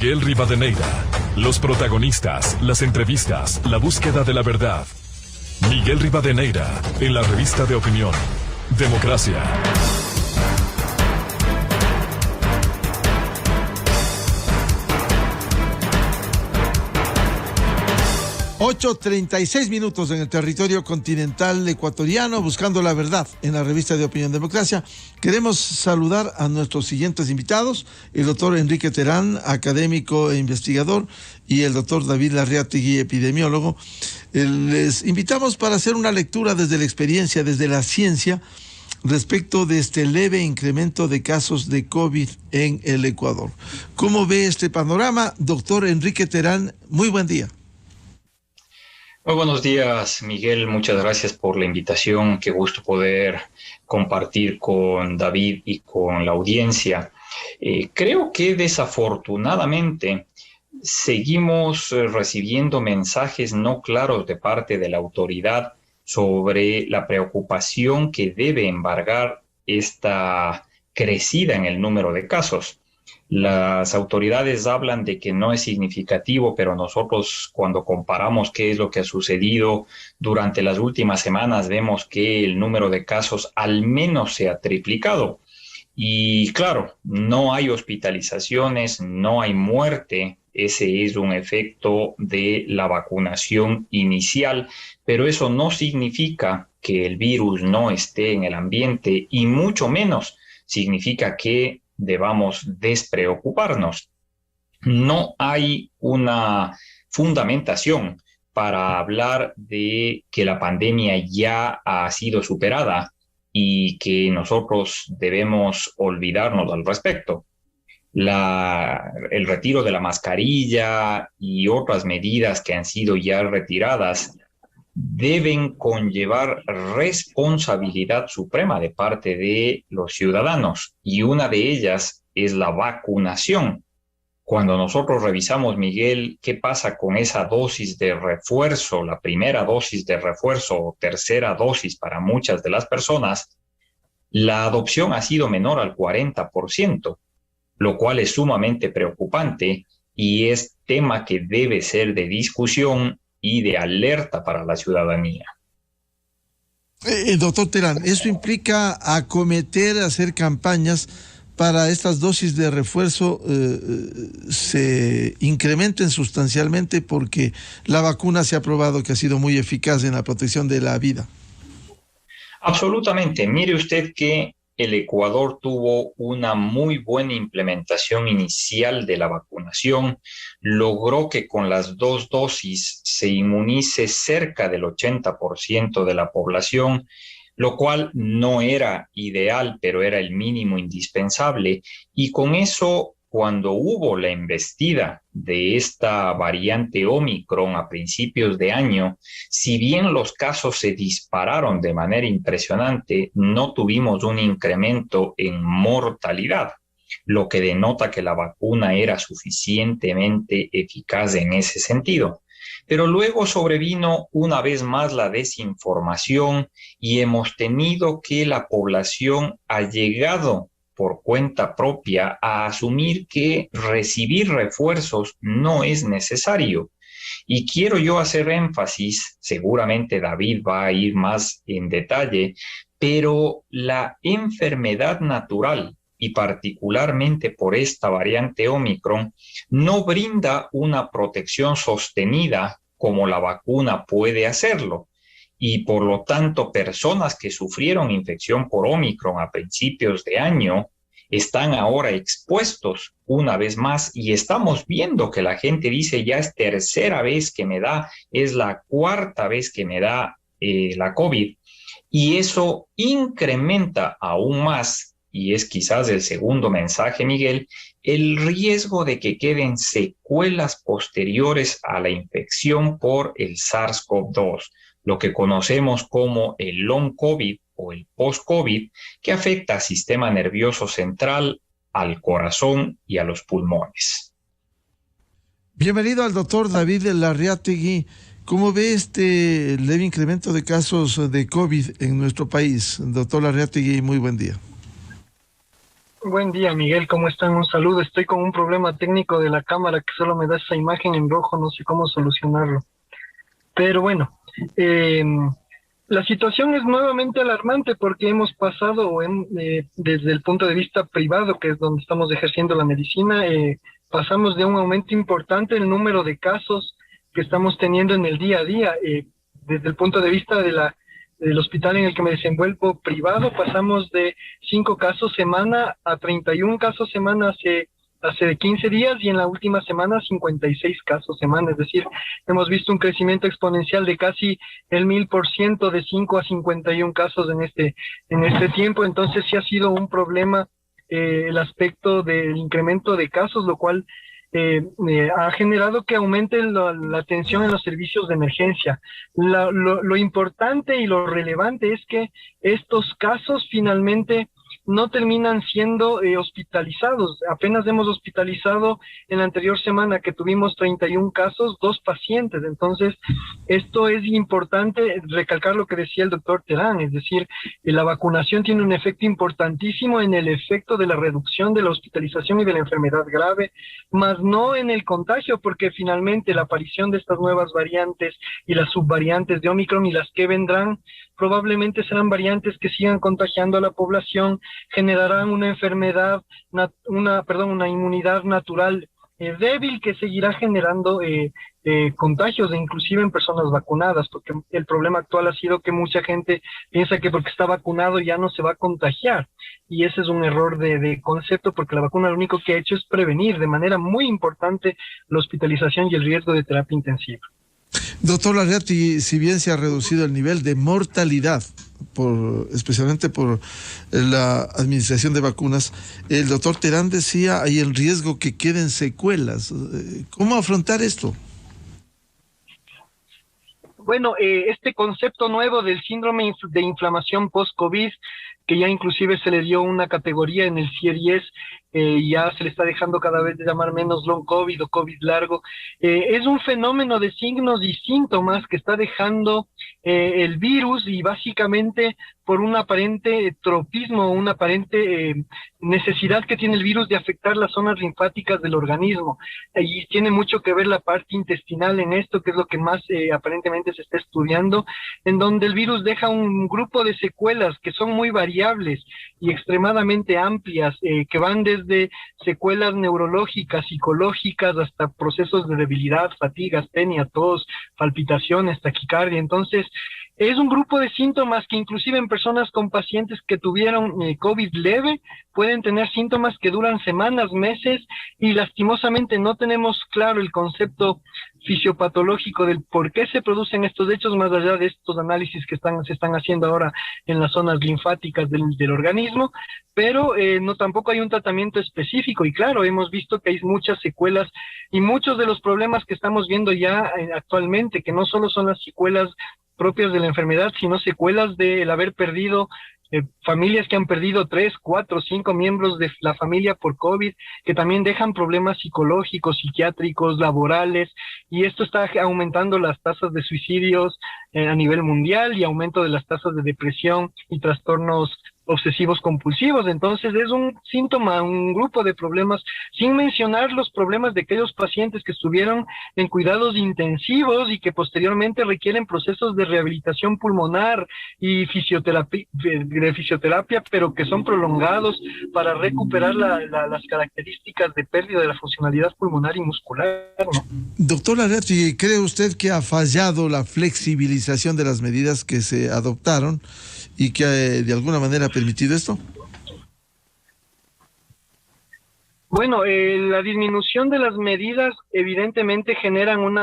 Miguel Rivadeneira. Los protagonistas, las entrevistas, la búsqueda de la verdad. Miguel Rivadeneira, en la revista de opinión Democracia. ...8:36 en el territorio continental ecuatoriano, buscando la verdad en la revista de Opinión Democracia. Queremos saludar a nuestros siguientes invitados: el doctor Enrique Terán, académico e investigador, y el doctor David Larreategui, epidemiólogo. Les invitamos para hacer una lectura desde la experiencia, desde la ciencia, respecto de este leve incremento de casos de COVID en el Ecuador. ¿Cómo ve este panorama? Doctor Enrique Terán, muy buen día. Muy buenos días, Miguel. Muchas gracias por la invitación. Qué gusto poder compartir con David y con la audiencia. Creo que desafortunadamente seguimos recibiendo mensajes no claros de parte de la autoridad sobre la preocupación que debe embargar esta crecida en el número de casos. Las autoridades hablan de que no es significativo, pero nosotros, cuando comparamos qué es lo que ha sucedido durante las últimas semanas, vemos que el número de casos al menos se ha triplicado. Y claro, no hay hospitalizaciones, no hay muerte. Ese es un efecto de la vacunación inicial, pero eso no significa que el virus no esté en el ambiente, y mucho menos significa que debamos despreocuparnos. No hay una fundamentación para hablar de que la pandemia ya ha sido superada y que nosotros debemos olvidarnos al respecto. El retiro de la mascarilla y otras medidas que han sido ya retiradas deben conllevar responsabilidad suprema de parte de los ciudadanos, y una de ellas es la vacunación. Cuando nosotros revisamos, Miguel, qué pasa con esa dosis de refuerzo, la primera dosis de refuerzo o tercera dosis para muchas de las personas, la adopción ha sido menor al 40%, lo cual es sumamente preocupante y es tema que debe ser de discusión y de alerta para la ciudadanía. Doctor Terán, ¿eso implica hacer campañas para estas dosis de refuerzo se incrementen sustancialmente, porque la vacuna se ha probado que ha sido muy eficaz en la protección de la vida? Absolutamente. Mire usted que el Ecuador tuvo una muy buena implementación inicial de la vacunación, logró que con las 2 dosis se inmunice cerca del 80% de la población, lo cual no era ideal, pero era el mínimo indispensable. Y con eso, cuando hubo la embestida de esta variante Omicron a principios de año, si bien los casos se dispararon de manera impresionante, no tuvimos un incremento en mortalidad, lo que denota que la vacuna era suficientemente eficaz en ese sentido. Pero luego sobrevino una vez más la desinformación y hemos tenido que la población ha llegado por cuenta propia a asumir que recibir refuerzos no es necesario. Y quiero yo hacer énfasis, seguramente David va a ir más en detalle, pero la enfermedad natural, y particularmente por esta variante Omicron, no brinda una protección sostenida como la vacuna puede hacerlo. Y por lo tanto, personas que sufrieron infección por Omicron a principios de año están ahora expuestos una vez más, y estamos viendo que la gente dice: ya es tercera vez que me da, es la cuarta vez que me da la COVID, y eso incrementa aún más, y es quizás el segundo mensaje, Miguel, el riesgo de que queden secuelas posteriores a la infección por el SARS-CoV-2, lo que conocemos como el long COVID o el post-COVID, que afecta al sistema nervioso central, al corazón y a los pulmones. Bienvenido al doctor David Larreategui. ¿Cómo ve este leve incremento de casos de COVID en nuestro país? Doctor Larreategui, muy buen día. Buen día, Miguel, ¿cómo están? Un saludo. Estoy con un problema técnico de la cámara que solo me da esa imagen en rojo, no sé cómo solucionarlo. Pero bueno, eh, la situación es nuevamente alarmante porque hemos pasado desde el punto de vista privado, que es donde estamos ejerciendo la medicina, pasamos de un aumento importante en el número de casos que estamos teniendo en el día a día. Desde el punto de vista del hospital en el que me desenvuelvo privado, pasamos de 5 casos semana a 31 casos semana hace 15 días y en la última semana 56 casos semana, es decir, hemos visto un crecimiento exponencial de casi el 1000% de 5 a 51 casos en este tiempo. Entonces sí ha sido un problema el aspecto del incremento de casos, lo cual ha generado que aumente la atención en los servicios de emergencia. Lo importante y lo relevante es que estos casos finalmente no terminan siendo hospitalizados. Apenas hemos hospitalizado en la anterior semana que tuvimos 31 casos, 2 pacientes. Entonces, esto es importante recalcar lo que decía el doctor Terán, es decir, la vacunación tiene un efecto importantísimo en el efecto de la reducción de la hospitalización y de la enfermedad grave, más no en el contagio, porque finalmente la aparición de estas nuevas variantes y las subvariantes de Omicron y las que vendrán probablemente serán variantes que sigan contagiando a la población, generarán una enfermedad, una inmunidad natural débil que seguirá generando contagios, inclusive en personas vacunadas, porque el problema actual ha sido que mucha gente piensa que porque está vacunado ya no se va a contagiar, y ese es un error de concepto, porque la vacuna lo único que ha hecho es prevenir de manera muy importante la hospitalización y el riesgo de terapia intensiva. Doctor Larriati, si bien se ha reducido el nivel de mortalidad, especialmente por la administración de vacunas, el doctor Terán decía hay el riesgo que queden secuelas. ¿Cómo afrontar esto? Bueno, este concepto nuevo del síndrome de inflamación post-COVID, que ya inclusive se le dio una categoría en el CIE-10, ya se le está dejando cada vez de llamar menos long COVID o COVID largo, es un fenómeno de signos y síntomas que está dejando el virus, y básicamente por un aparente tropismo, una aparente necesidad que tiene el virus de afectar las zonas linfáticas del organismo, y tiene mucho que ver la parte intestinal en esto, que es lo que más aparentemente se está estudiando, en donde el virus deja un grupo de secuelas que son muy variables y extremadamente amplias, que van desde secuelas neurológicas, psicológicas, hasta procesos de debilidad, fatiga, astenia, tos, palpitaciones, taquicardia. Entonces, es un grupo de síntomas que inclusive en personas con pacientes que tuvieron COVID leve pueden tener síntomas que duran semanas, meses, y lastimosamente no tenemos claro el concepto fisiopatológico del por qué se producen estos hechos, más allá de estos análisis que se están haciendo ahora en las zonas linfáticas del organismo, pero no tampoco hay un tratamiento específico. Y claro, hemos visto que hay muchas secuelas y muchos de los problemas que estamos viendo ya actualmente, que no solo son las secuelas propias de la enfermedad, sino secuelas del haber perdido familias que han perdido 3, 4, 5 miembros de la familia por COVID, que también dejan problemas psicológicos, psiquiátricos, laborales, y esto está aumentando las tasas de suicidios a nivel mundial, y aumento de las tasas de depresión y trastornos obsesivos compulsivos. Entonces es un síntoma, un grupo de problemas, sin mencionar los problemas de aquellos pacientes que estuvieron en cuidados intensivos y que posteriormente requieren procesos de rehabilitación pulmonar y fisioterapia, pero que son prolongados para recuperar las características de pérdida de la funcionalidad pulmonar y muscular, ¿no? Doctor Larriati, ¿cree usted que ha fallado la flexibilización de las medidas que se adoptaron y que de alguna manera ha permitido esto? Bueno, la disminución de las medidas evidentemente generan un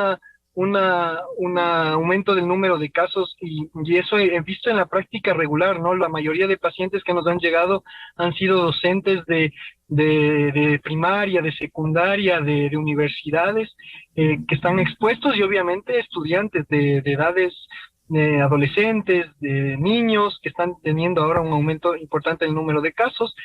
aumento del número de casos, y eso he visto en la práctica regular, ¿no? La mayoría de pacientes que nos han llegado han sido docentes de primaria, de secundaria, de universidades, que están expuestos, y obviamente estudiantes de edades de adolescentes, de niños, que están teniendo ahora un aumento importante en el número de casos.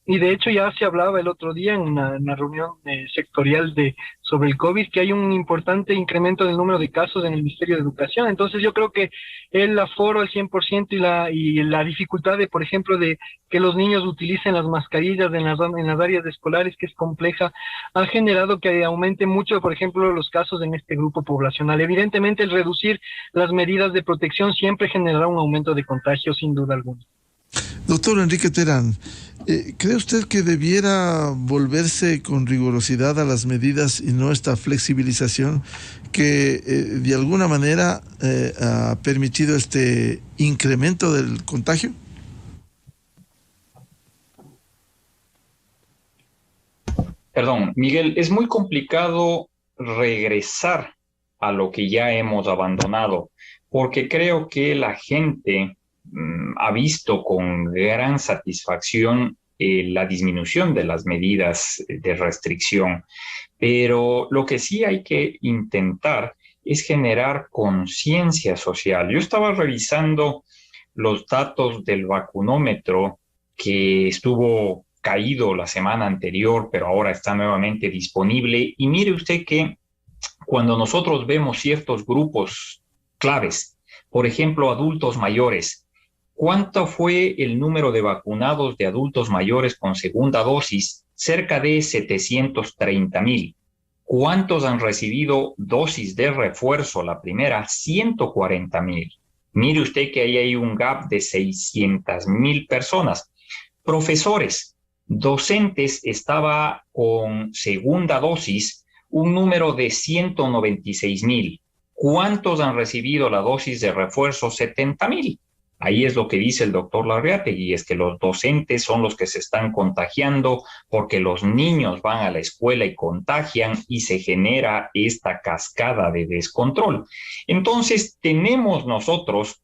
Y de hecho ya se hablaba el otro día en una reunión sectorial sobre el COVID que hay un importante incremento del número de casos en el Ministerio de Educación. Entonces yo creo que el aforo al 100% y la dificultad de, por ejemplo, de que los niños utilicen las mascarillas en las áreas escolares, que es compleja, ha generado que aumente mucho, por ejemplo, los casos en este grupo poblacional. Evidentemente el reducir las medidas de protección siempre generará un aumento de contagio, sin duda alguna. Doctor Enrique Terán, ¿cree usted que debiera volverse con rigurosidad a las medidas y no esta flexibilización que de alguna manera ha permitido este incremento del contagio? Perdón, Miguel, es muy complicado regresar a lo que ya hemos abandonado, porque creo que la gente ha visto con gran satisfacción la disminución de las medidas de restricción, pero lo que sí hay que intentar es generar conciencia social. Yo estaba revisando los datos del vacunómetro que estuvo caído la semana anterior, pero ahora está nuevamente disponible. Y mire usted que cuando nosotros vemos ciertos grupos claves, por ejemplo, adultos mayores, ¿cuánto fue el número de vacunados de adultos mayores con segunda dosis? Cerca de 730,000. ¿Cuántos han recibido dosis de refuerzo? La primera, 140,000. Mire usted que ahí hay un gap de 600,000 personas. Profesores, docentes, estaba con segunda dosis un número de 196,000. ¿Cuántos han recibido la dosis de refuerzo? 70,000. Ahí es lo que dice el doctor Larreategui, es que los docentes son los que se están contagiando porque los niños van a la escuela y contagian y se genera esta cascada de descontrol. Entonces, tenemos nosotros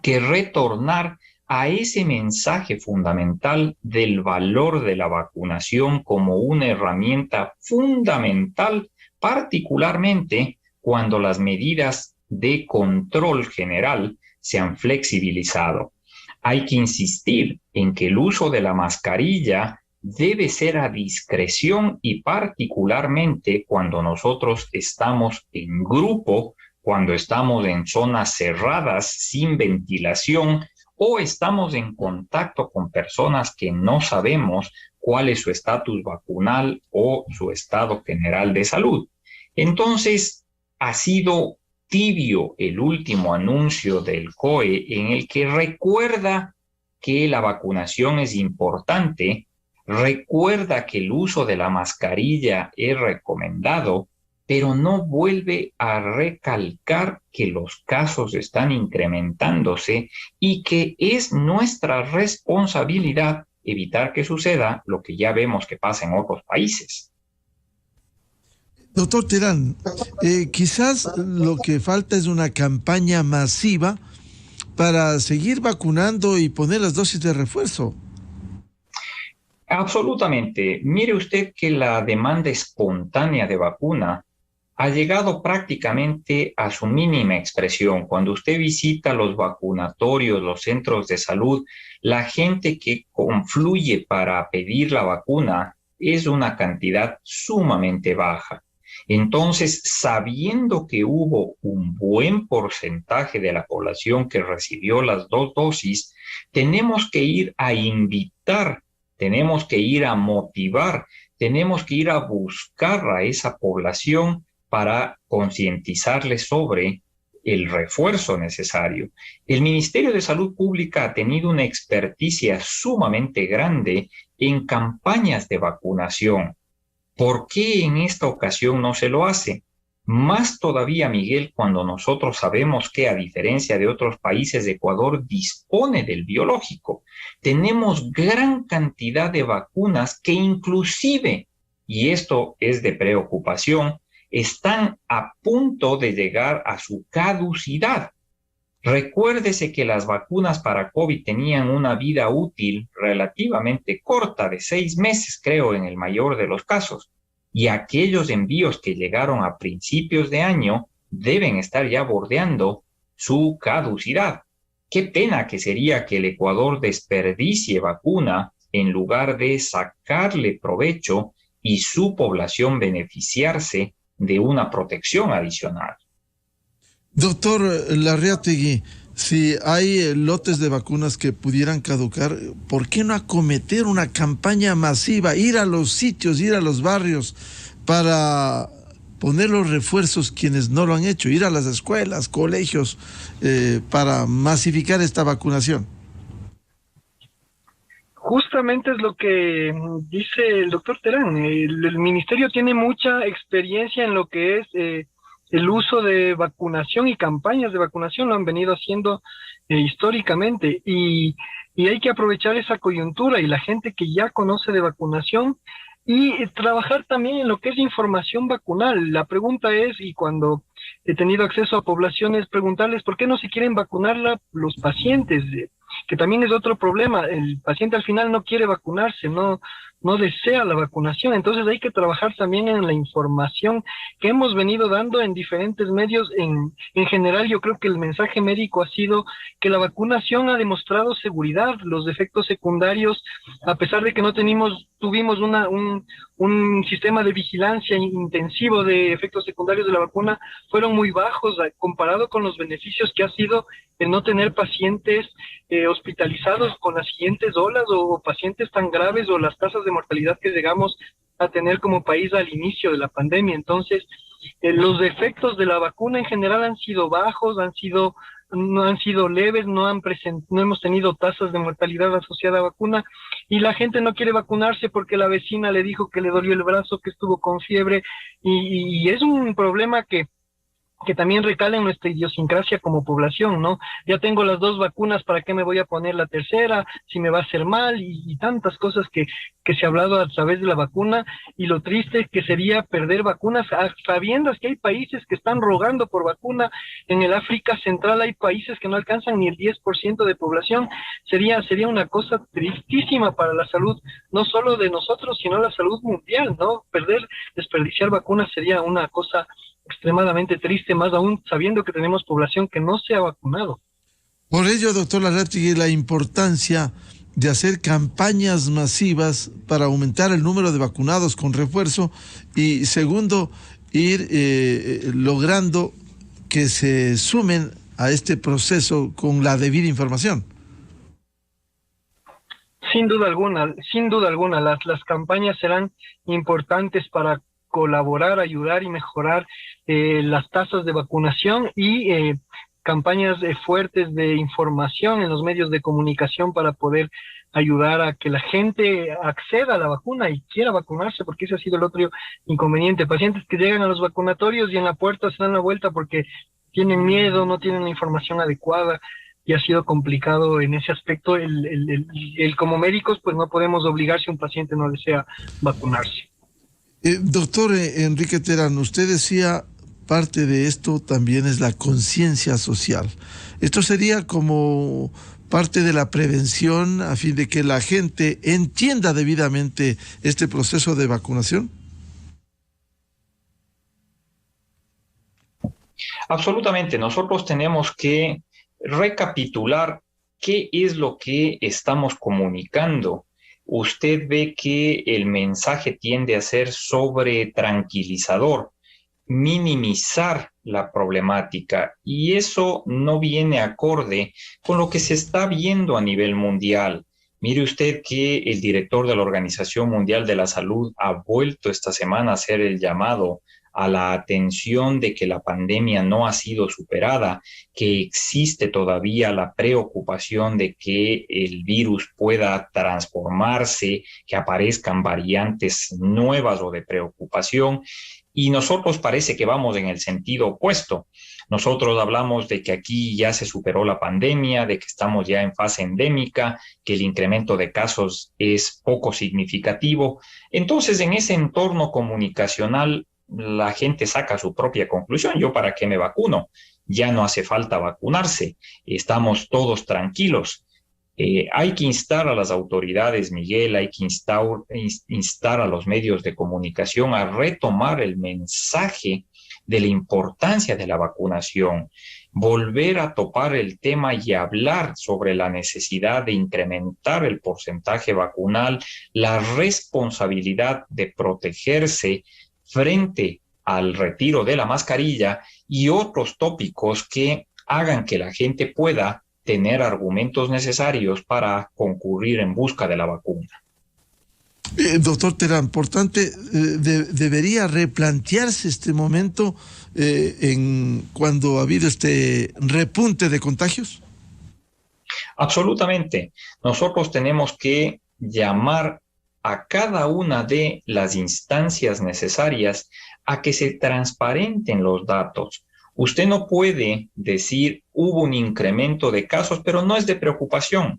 que retornar a ese mensaje fundamental del valor de la vacunación como una herramienta fundamental, particularmente cuando las medidas de control general se han flexibilizado. Hay que insistir en que el uso de la mascarilla debe ser a discreción y particularmente cuando nosotros estamos en grupo, cuando estamos en zonas cerradas sin ventilación o estamos en contacto con personas que no sabemos cuál es su estatus vacunal o su estado general de salud. Entonces, ha sido tibio el último anuncio del COE en el que recuerda que la vacunación es importante, recuerda que el uso de la mascarilla es recomendado, pero no vuelve a recalcar que los casos están incrementándose y que es nuestra responsabilidad evitar que suceda lo que ya vemos que pasa en otros países. Doctor Terán, quizás lo que falta es una campaña masiva para seguir vacunando y poner las dosis de refuerzo. Absolutamente. Mire usted que la demanda espontánea de vacuna ha llegado prácticamente a su mínima expresión. Cuando usted visita los vacunatorios, los centros de salud, la gente que confluye para pedir la vacuna es una cantidad sumamente baja. Entonces, sabiendo que hubo un buen porcentaje de la población que recibió las 2 dosis, tenemos que ir a invitar, tenemos que ir a motivar, tenemos que ir a buscar a esa población para concientizarles sobre el refuerzo necesario. El Ministerio de Salud Pública ha tenido una experticia sumamente grande en campañas de vacunación. ¿Por qué en esta ocasión no se lo hace? Más todavía, Miguel, cuando nosotros sabemos que, a diferencia de otros países, Ecuador dispone del biológico. Tenemos gran cantidad de vacunas que inclusive, y esto es de preocupación, están a punto de llegar a su caducidad. Recuérdese que las vacunas para COVID tenían una vida útil relativamente corta, de 6 meses, creo, en el mayor de los casos. Y aquellos envíos que llegaron a principios de año deben estar ya bordeando su caducidad. Qué pena que sería que el Ecuador desperdicie vacuna en lugar de sacarle provecho y su población beneficiarse de una protección adicional. Doctor Larreategui, si hay lotes de vacunas que pudieran caducar, ¿por qué no acometer una campaña masiva, ir a los sitios, ir a los barrios para poner los refuerzos quienes no lo han hecho, ir a las escuelas, colegios, para masificar esta vacunación? Justamente es lo que dice el doctor Terán. El ministerio tiene mucha experiencia en lo que es el uso de vacunación y campañas de vacunación, lo han venido haciendo históricamente, y hay que aprovechar esa coyuntura y la gente que ya conoce de vacunación y trabajar también en lo que es información vacunal. La pregunta es, y cuando he tenido acceso a poblaciones, preguntarles por qué no se quieren vacunar los pacientes, que también es otro problema. El paciente al final no quiere vacunarse, no desea la vacunación. Entonces hay que trabajar también en la información que hemos venido dando en diferentes medios. En general, yo creo que el mensaje médico ha sido que la vacunación ha demostrado seguridad. Los efectos secundarios, a pesar de que no tuvimos un sistema de vigilancia intensivo de efectos secundarios de la vacuna, fueron muy bajos comparado con los beneficios que ha sido el no tener pacientes hospitalizados con las siguientes olas, o pacientes tan graves, o las tasas de mortalidad que llegamos a tener como país al inicio de la pandemia. Entonces, los efectos de la vacuna en general han sido bajos, no han sido leves, no hemos tenido tasas de mortalidad asociada a vacuna, y la gente no quiere vacunarse porque la vecina le dijo que le dolió el brazo, que estuvo con fiebre, y es un problema que también recala en nuestra idiosincrasia como población, ¿no? Ya tengo las 2 vacunas, ¿para qué me voy a poner la tercera? Si me va a hacer mal, y tantas cosas que se ha hablado a través de la vacuna, y lo triste que sería perder vacunas, sabiendo que hay países que están rogando por vacuna. En el África Central hay países que no alcanzan ni el 10% de población. Sería una cosa tristísima para la salud, no solo de nosotros, sino la salud mundial, ¿no? Desperdiciar vacunas sería una cosa extremadamente triste, más aún sabiendo que tenemos población que no se ha vacunado. Por ello, doctor Larreategui, la importancia de hacer campañas masivas para aumentar el número de vacunados con refuerzo, y segundo, ir logrando que se sumen a este proceso con la debida información. Sin duda alguna, las campañas serán importantes para colaborar, ayudar y mejorar las tasas de vacunación, y campañas fuertes de información en los medios de comunicación para poder ayudar a que la gente acceda a la vacuna y quiera vacunarse, porque ese ha sido el otro inconveniente. Pacientes que llegan a los vacunatorios y en la puerta se dan la vuelta porque tienen miedo, no tienen la información adecuada, y ha sido complicado en ese aspecto. Como médicos, pues no podemos obligar si un paciente no desea vacunarse. Doctor Enrique Terán, usted decía, parte de esto también es la conciencia social. ¿Esto sería como parte de la prevención a fin de que la gente entienda debidamente este proceso de vacunación? Absolutamente. Nosotros tenemos que recapitular qué es lo que estamos comunicando. Usted ve que el mensaje tiende a ser sobre tranquilizador, minimizar la problemática, y eso no viene acorde con lo que se está viendo a nivel mundial. Mire usted que el director de la Organización Mundial de la Salud ha vuelto esta semana a hacer el llamado a la atención de que la pandemia no ha sido superada, que existe todavía la preocupación de que el virus pueda transformarse, que aparezcan variantes nuevas o de preocupación. Y nosotros parece que vamos en el sentido opuesto. Nosotros hablamos de que aquí ya se superó la pandemia, de que estamos ya en fase endémica, que el incremento de casos es poco significativo. Entonces, en ese entorno comunicacional, la gente saca su propia conclusión. ¿Yo para qué me vacuno? Ya no hace falta vacunarse. Estamos todos tranquilos. Hay que instar a las autoridades, Miguel, hay que instar a los medios de comunicación a retomar el mensaje de la importancia de la vacunación, volver a topar el tema y hablar sobre la necesidad de incrementar el porcentaje vacunal, la responsabilidad de protegerse frente al retiro de la mascarilla y otros tópicos que hagan que la gente pueda tener argumentos necesarios para concurrir en busca de la vacuna. Doctor Terán, importante, debería replantearse este momento cuando ha habido este repunte de contagios. Absolutamente. Nosotros tenemos que llamar a cada una de las instancias necesarias a que se transparenten los datos. Usted no puede decir hubo un incremento de casos, pero no es de preocupación.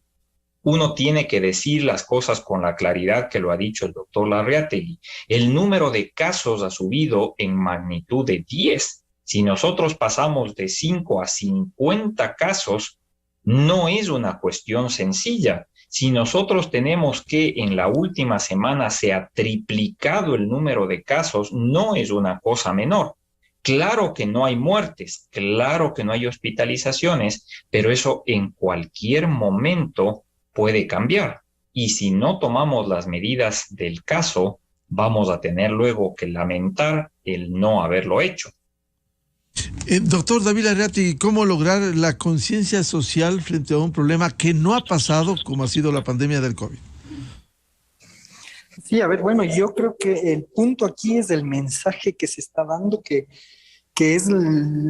Uno tiene que decir las cosas con la claridad que lo ha dicho el doctor Larreategui. El número de casos ha subido en magnitud de 10. Si nosotros pasamos de 5 a 50 casos, no es una cuestión sencilla. Si nosotros tenemos que en la última semana se ha triplicado el número de casos, no es una cosa menor. Claro que no hay muertes, claro que no hay hospitalizaciones, pero eso en cualquier momento puede cambiar. Y si no tomamos las medidas del caso, vamos a tener luego que lamentar el no haberlo hecho. Doctor David Larreategui, ¿cómo lograr la conciencia social frente a un problema que no ha pasado como ha sido la pandemia del COVID? Sí, a ver, bueno, yo creo que el punto aquí es el mensaje que se está dando,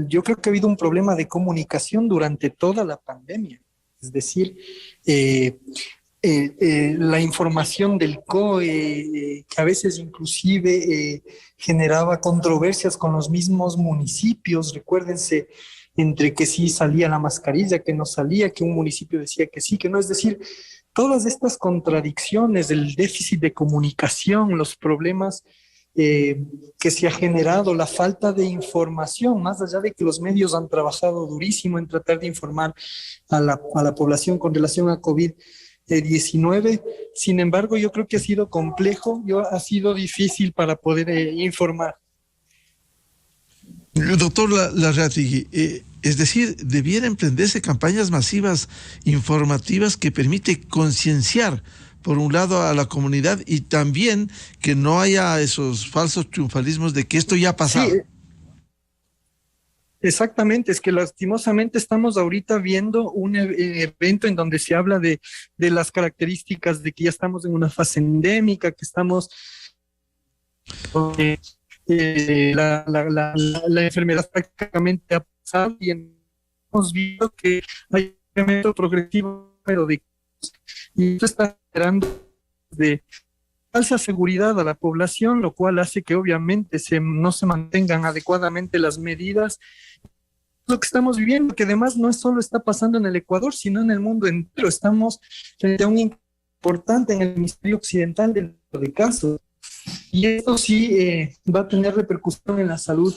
yo creo que ha habido un problema de comunicación durante toda la pandemia. Es decir, la información del COE, que a veces inclusive generaba controversias con los mismos municipios, recuérdense, entre que sí salía la mascarilla, que no salía, que un municipio decía que sí, que no, es decir, todas estas contradicciones, el déficit de comunicación, los problemas que se ha generado, la falta de información, más allá de que los medios han trabajado durísimo en tratar de informar a la población con relación a COVID-19, sin embargo, yo creo que ha sido complejo, ha sido difícil para poder informar. Doctor Larreategui, es decir, debiera emprenderse campañas masivas informativas que permite concienciar, por un lado, a la comunidad y también que no haya esos falsos triunfalismos de que esto ya ha pasado. Sí. Exactamente, es que lastimosamente estamos ahorita viendo un evento en donde se habla de las características de que ya estamos en una fase endémica, que estamos... la enfermedad prácticamente ha pasado y hemos visto que hay un incremento progresivo y esto está generando de falsa seguridad a la población, lo cual hace que obviamente no se mantengan adecuadamente las medidas. Lo que estamos viviendo, que además no solo está pasando en el Ecuador, sino en el mundo entero. Estamos frente a un importante en el hemisferio occidental de casos. Y esto sí va a tener repercusión en la salud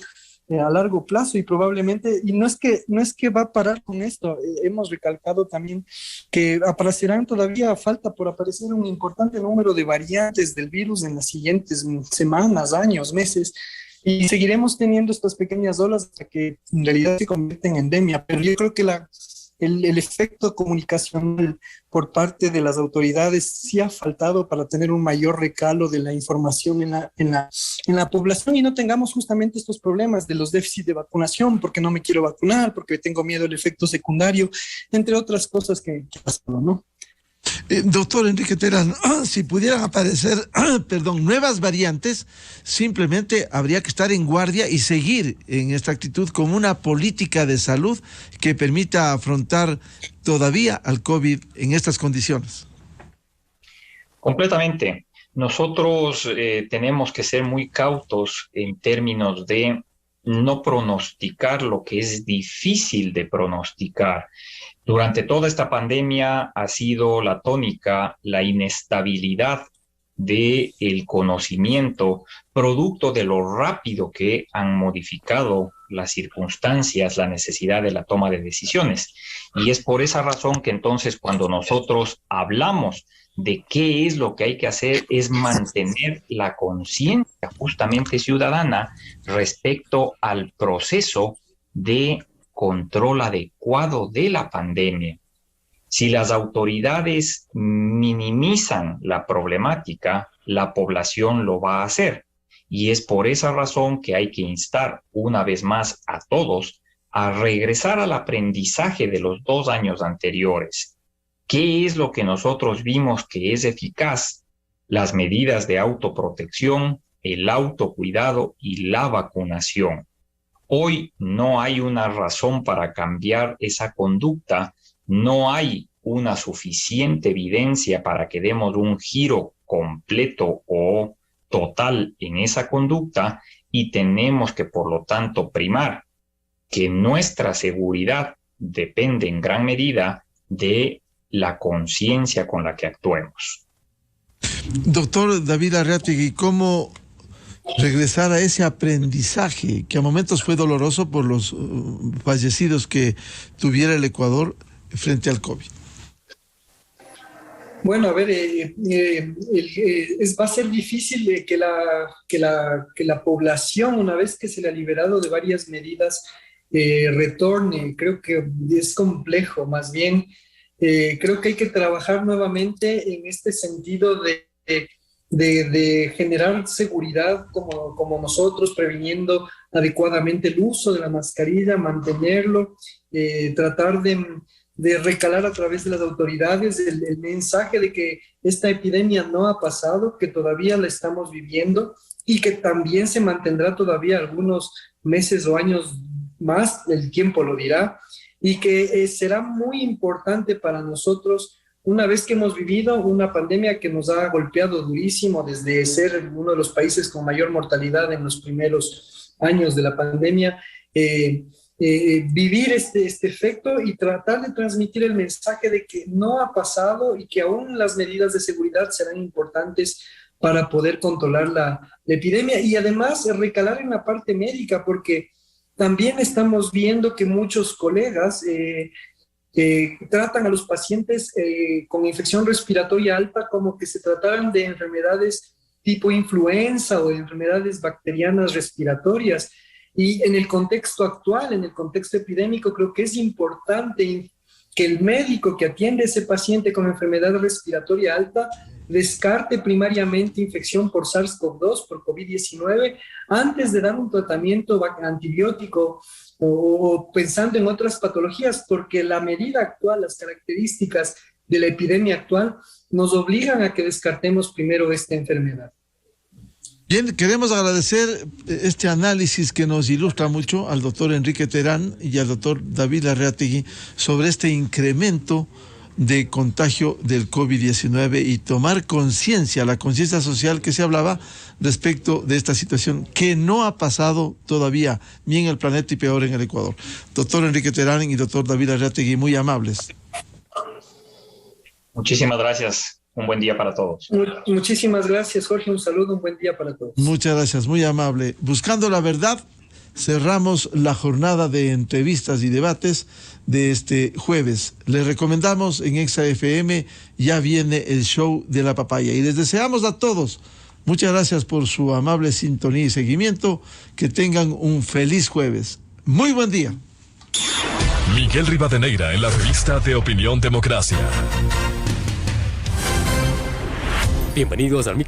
a largo plazo y probablemente, y no es que va a parar con esto, hemos recalcado también que aparecerán todavía, falta por aparecer un importante número de variantes del virus en las siguientes semanas, años, meses, y seguiremos teniendo estas pequeñas olas hasta que en realidad se convierten en endemia, pero yo creo que el efecto comunicacional por parte de las autoridades sí ha faltado para tener un mayor recalo de la información en la población y no tengamos justamente estos problemas de los déficits de vacunación, porque no me quiero vacunar, porque tengo miedo al efecto secundario, entre otras cosas que pasan, ¿no? Doctor Enrique Terán, si pudieran aparecer nuevas variantes, simplemente habría que estar en guardia y seguir en esta actitud como una política de salud que permita afrontar todavía al COVID en estas condiciones. Completamente. Nosotros tenemos que ser muy cautos en términos de no pronosticar lo que es difícil de pronosticar. Durante toda esta pandemia ha sido la tónica la inestabilidad del conocimiento, producto de lo rápido que han modificado las circunstancias, la necesidad de la toma de decisiones. Y es por esa razón que entonces cuando nosotros hablamos de qué es lo que hay que hacer, es mantener la conciencia justamente ciudadana respecto al proceso de control adecuado de la pandemia. Si las autoridades minimizan la problemática, la población lo va a hacer. Y es por esa razón que hay que instar una vez más a todos a regresar al aprendizaje de los 2 años anteriores. ¿Qué es lo que nosotros vimos que es eficaz? Las medidas de autoprotección, el autocuidado y la vacunación. Hoy no hay una razón para cambiar esa conducta, no hay una suficiente evidencia para que demos un giro completo o total en esa conducta y tenemos que, por lo tanto, primar que nuestra seguridad depende en gran medida de la conciencia con la que actuemos. Doctor David Arreategui, ¿cómo regresar a ese aprendizaje que a momentos fue doloroso por los fallecidos que tuviera el Ecuador frente al COVID? Bueno, a ver, va a ser difícil que la población, una vez que se le ha liberado de varias medidas, retorne. Creo que es complejo, más bien. Creo que hay que trabajar nuevamente en este sentido de generar seguridad como nosotros, previniendo adecuadamente el uso de la mascarilla, mantenerlo, tratar de recalar a través de las autoridades el mensaje de que esta epidemia no ha pasado, que todavía la estamos viviendo y que también se mantendrá todavía algunos meses o años más, el tiempo lo dirá, y que será muy importante para nosotros, una vez que hemos vivido una pandemia que nos ha golpeado durísimo desde ser uno de los países con mayor mortalidad en los primeros años de la pandemia, vivir este efecto y tratar de transmitir el mensaje de que no ha pasado y que aún las medidas de seguridad serán importantes para poder controlar la epidemia y además recalar en la parte médica, porque también estamos viendo que muchos colegas tratan a los pacientes con infección respiratoria alta como que se trataran de enfermedades tipo influenza o de enfermedades bacterianas respiratorias. Y en el contexto actual, en el contexto epidémico, creo que es importante que el médico que atiende a ese paciente con enfermedad respiratoria alta descarte primariamente infección por SARS-CoV-2, por COVID-19, antes de dar un tratamiento antibiótico o pensando en otras patologías, porque la medida actual, las características de la epidemia actual, nos obligan a que descartemos primero esta enfermedad. Bien, queremos agradecer este análisis que nos ilustra mucho al doctor Enrique Terán y al doctor David Arreategui sobre este incremento de contagio del COVID-19 y tomar conciencia, la conciencia social que se hablaba respecto de esta situación que no ha pasado todavía ni en el planeta y peor en el Ecuador. Doctor Enrique Terán y doctor David Arreategui, muy amables. Muchísimas gracias. Un buen día para todos. Muchísimas gracias, Jorge. Un saludo, un buen día para todos. Muchas gracias, muy amable. Buscando la verdad, cerramos la jornada de entrevistas y debates de este jueves. Les recomendamos en Exa FM, ya viene el show de la papaya. Y les deseamos a todos, muchas gracias por su amable sintonía y seguimiento. Que tengan un feliz jueves. Muy buen día. Miguel Rivadeneira en la revista de Opinión Democracia. Bienvenidos al micro.